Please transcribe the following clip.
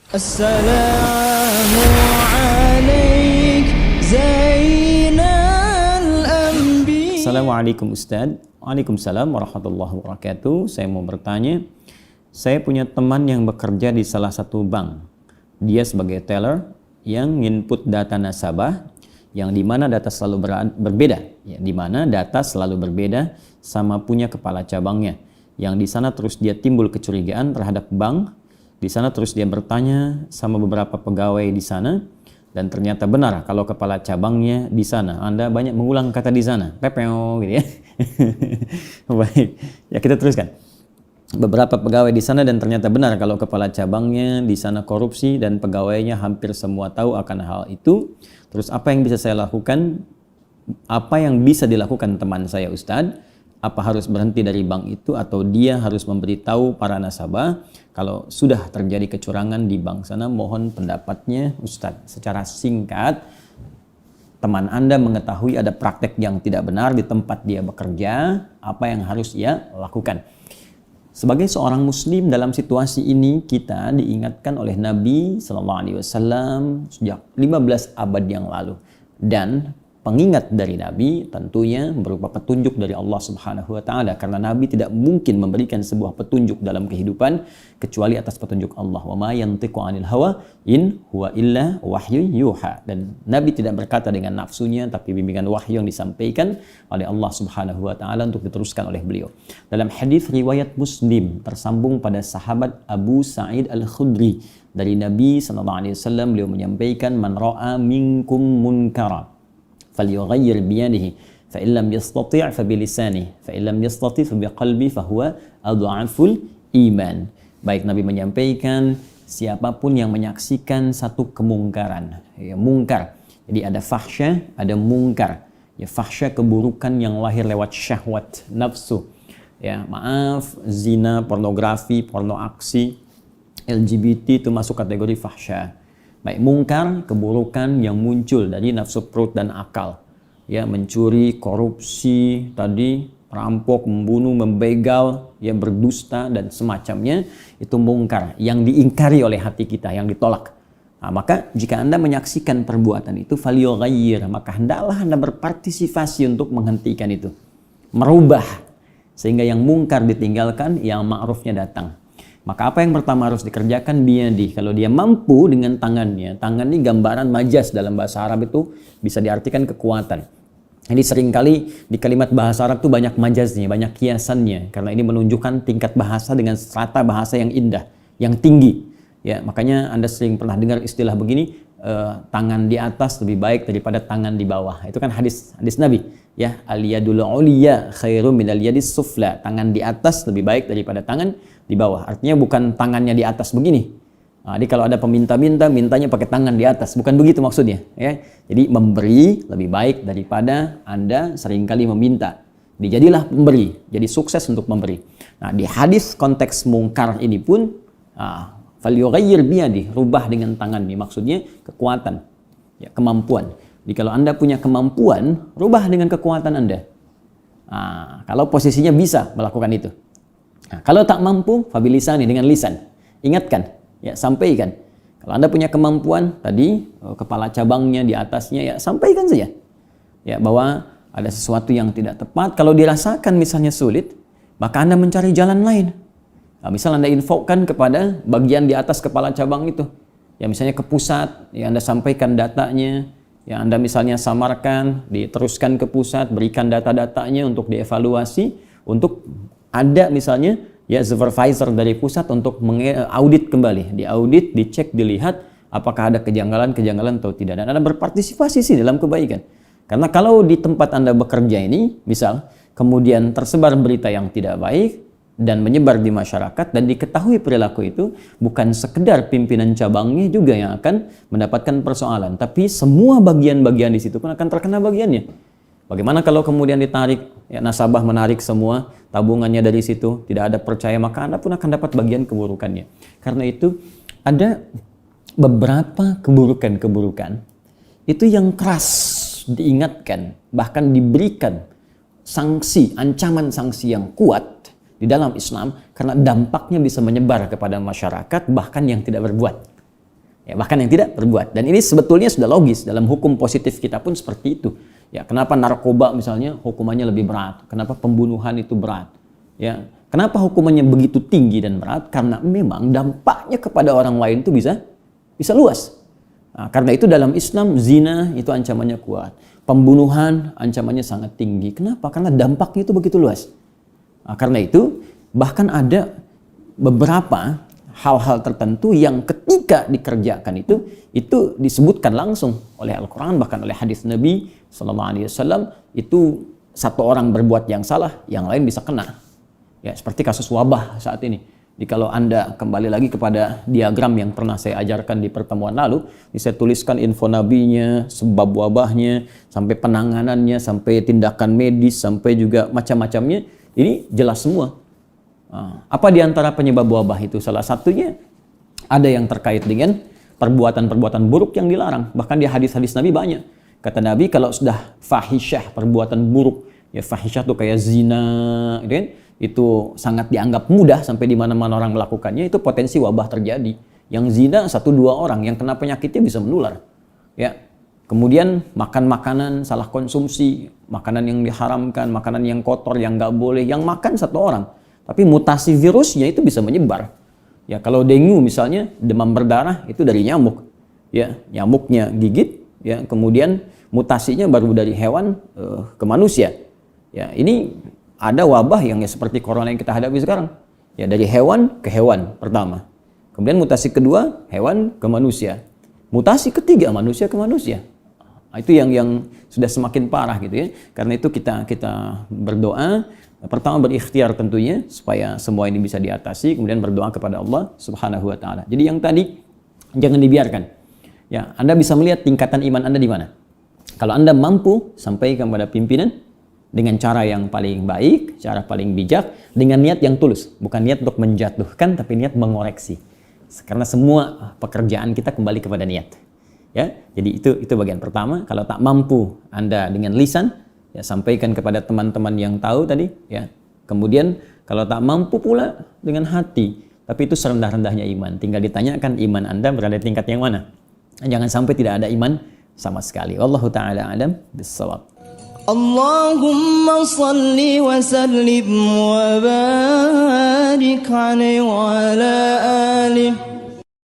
Assalamu alaik Zainal Anbiya. Assalamualaikum Ustaz. Waalaikumsalam warahmatullahi wabarakatuh. Saya mau bertanya, saya punya teman yang bekerja di salah satu bank. Dia sebagai teller yang input data nasabah, yang dimana data selalu berbeda, ya, dimana data selalu berbeda sama punya kepala cabangnya. Yang di sana terus dia timbul kecurigaan terhadap bank. Di sana terus dia bertanya sama beberapa pegawai di sana, dan ternyata benar kalau kepala cabangnya di sana. Anda banyak mengulang kata di sana, pepeo gitu ya. Baik, ya kita teruskan. Beberapa pegawai di sana dan ternyata benar kalau kepala cabangnya di sana korupsi dan pegawainya hampir semua tahu akan hal itu. Terus apa yang bisa saya lakukan? Apa yang bisa dilakukan teman saya Ustadz? Apa harus berhenti dari bank itu atau dia harus memberitahu para nasabah kalau sudah terjadi kecurangan di bank sana? Mohon pendapatnya Ustadz. Secara singkat, teman Anda mengetahui ada praktek yang tidak benar di tempat dia bekerja, apa yang harus ia lakukan? Sebagai seorang muslim dalam situasi ini, kita diingatkan oleh Nabi SAW sejak 15 abad yang lalu. Dan pengingat dari Nabi tentunya berupa petunjuk dari Allah Subhanahu wa Ta'ala, karena Nabi tidak mungkin memberikan sebuah petunjuk dalam kehidupan kecuali atas petunjuk Allah. Wa ma yantiqu 'anil hawa in huwa illa wahyu yuha. Dan Nabi tidak berkata dengan nafsunya, tapi bimbingan wahyu yang disampaikan oleh Allah Subhanahu wa Ta'ala untuk diteruskan oleh beliau. Dalam hadis riwayat Muslim tersambung pada sahabat Abu Sa'id Al-Khudri dari Nabi SAW, beliau menyampaikan, man ra'a minkum munkara falyughayyir biyadihi fa in lam yastati' fa bilisanihi fa in lam yastati' fa biqalbi fa huwa adhaful iman. Baik, Nabi menyampaikan siapapun yang menyaksikan satu kemungkaran, ya, mungkar. Jadi ada fahsya, ada mungkar. Ya, fahsya keburukan yang lahir lewat syahwat nafsu. Ya, maaf, zina, pornografi, porno aksi, LGBT itu masuk kategori fahsya. Baik, mungkar, keburukan yang muncul dari nafsu perut dan akal. Ya, mencuri, korupsi, tadi perampok, membunuh, membegal, ya, berdusta dan semacamnya, itu mungkar yang diingkari oleh hati kita, yang ditolak. Nah, maka jika Anda menyaksikan perbuatan itu, falyughayyir, maka hendaklah Anda berpartisipasi untuk menghentikan itu. Merubah sehingga yang mungkar ditinggalkan, yang ma'rufnya datang. Maka apa yang pertama harus dikerjakan? Biyadi. Kalau dia mampu dengan tangannya. Tangan ini gambaran majas dalam bahasa Arab itu bisa diartikan kekuatan. Jadi seringkali di kalimat bahasa Arab itu banyak majaznya, banyak kiasannya. Karena ini menunjukkan tingkat bahasa dengan strata bahasa yang indah, yang tinggi. Ya, makanya Anda sering pernah dengar istilah begini, tangan di atas lebih baik daripada tangan di bawah. Itu kan hadis Nabi. Ya, al-yadul uliya khairum minal yadis sufla. Tangan di atas lebih baik daripada tangan di bawah. Artinya bukan tangannya di atas begini. Nah, jadi kalau ada peminta-minta, mintanya pakai tangan di atas. Bukan begitu maksudnya. Ya. Jadi memberi lebih baik daripada Anda seringkali meminta. Dijadilah pemberi. Jadi sukses untuk memberi. Nah, di hadis konteks mungkar ini pun, falyughayyir biyadi, rubah dengan tangan ini. Maksudnya kekuatan, ya, kemampuan. Jadi kalau Anda punya kemampuan, rubah dengan kekuatan Anda. Nah, kalau posisinya bisa melakukan itu. Nah, kalau tak mampu, fabilisani, dengan lisan. Ingatkan, ya, sampaikan. Kalau Anda punya kemampuan, tadi kepala cabangnya di atasnya, ya, sampaikan saja. Ya, bahwa ada sesuatu yang tidak tepat. Kalau dirasakan misalnya sulit, maka Anda mencari jalan lain. Nah, misal Anda infokan kepada bagian di atas kepala cabang itu. Ya, misalnya ke pusat, ya, Anda sampaikan datanya. Ya, Anda misalnya samarkan, diteruskan ke pusat, berikan data-datanya untuk dievaluasi, untuk ada misalnya, ya, supervisor dari pusat untuk mengaudit kembali, diaudit, dicek, dilihat apakah ada kejanggalan-kejanggalan atau tidak, dan Anda berpartisipasi sih dalam kebaikan. Karena kalau di tempat Anda bekerja ini, misal kemudian tersebar berita yang tidak baik dan menyebar di masyarakat dan diketahui perilaku itu, bukan sekedar pimpinan cabangnya juga yang akan mendapatkan persoalan, tapi semua bagian-bagian di situ pun akan terkena bagiannya. Bagaimana kalau kemudian ditarik, ya, nasabah menarik semua tabungannya dari situ, tidak ada percaya, maka Anda pun akan dapat bagian keburukannya. Karena itu ada beberapa keburukan-keburukan itu yang keras diingatkan, bahkan diberikan sanksi, ancaman sanksi yang kuat di dalam Islam, karena dampaknya bisa menyebar kepada masyarakat bahkan yang tidak berbuat. Ya, bahkan yang tidak berbuat. Dan ini sebetulnya sudah logis dalam hukum positif kita pun seperti itu. Ya, kenapa narkoba misalnya hukumannya lebih berat? Kenapa pembunuhan itu berat? Ya, kenapa hukumannya begitu tinggi dan berat? Karena memang dampaknya kepada orang lain itu bisa luas. Nah, karena itu dalam Islam zina itu ancamannya kuat. Pembunuhan ancamannya sangat tinggi. Kenapa? Karena dampaknya itu begitu luas. Nah, karena itu bahkan ada beberapa hal-hal tertentu yang ketika dikerjakan itu disebutkan langsung oleh Al-Quran, bahkan oleh hadis Nabi SAW, itu satu orang berbuat yang salah, yang lain bisa kena. Ya, seperti kasus wabah saat ini. Jadi kalau Anda kembali lagi kepada diagram yang pernah saya ajarkan di pertemuan lalu, saya tuliskan info nabinya, sebab wabahnya, sampai penanganannya, sampai tindakan medis, sampai juga macam-macamnya. Ini jelas semua. Apa di antara penyebab wabah itu? Salah satunya ada yang terkait dengan perbuatan-perbuatan buruk yang dilarang. Bahkan di hadis-hadis Nabi banyak. Kata Nabi, kalau sudah fahisyah, perbuatan buruk, ya fahisyah itu kayak zina, gitu kan? Itu sangat dianggap mudah sampai di mana-mana orang melakukannya, itu potensi wabah terjadi. Yang zina 1-2 orang yang kena penyakitnya bisa menular. Ya. Kemudian makan makanan salah konsumsi, makanan yang diharamkan, makanan yang kotor, yang nggak boleh, yang makan 1 orang. Tapi mutasi virusnya itu bisa menyebar. Ya, kalau dengue misalnya, demam berdarah itu dari nyamuk. Ya, nyamuknya gigit, ya, kemudian mutasinya baru dari hewan ke manusia. Ya, ini ada wabah yang ya seperti corona yang kita hadapi sekarang. Ya, dari hewan ke hewan pertama. Kemudian mutasi kedua, hewan ke manusia. Mutasi ketiga, manusia ke manusia. Nah, itu yang sudah semakin parah gitu ya. Karena itu kita berdoa. Pertama berikhtiar tentunya supaya semua ini bisa diatasi, kemudian berdoa kepada Allah Subhanahu wa taala. Jadi yang tadi jangan dibiarkan. Ya, Anda bisa melihat tingkatan iman Anda di mana. Kalau Anda mampu sampaikan kepada pimpinan dengan cara yang paling baik, cara paling bijak, dengan niat yang tulus, bukan niat untuk menjatuhkan tapi niat mengoreksi. Karena semua pekerjaan kita kembali kepada niat. Ya, jadi itu bagian pertama. Kalau tak mampu Anda dengan lisan, ya, sampaikan kepada teman-teman yang tahu tadi, ya. Kemudian kalau tak mampu pula dengan hati, tapi itu serendah-rendahnya iman. Tinggal ditanyakan iman Anda berada di tingkat yang mana. Jangan sampai tidak ada iman sama sekali. Wallahu taala alam bissawab. Allahumma salli wa sallim wa barik alaihi wa ala alihi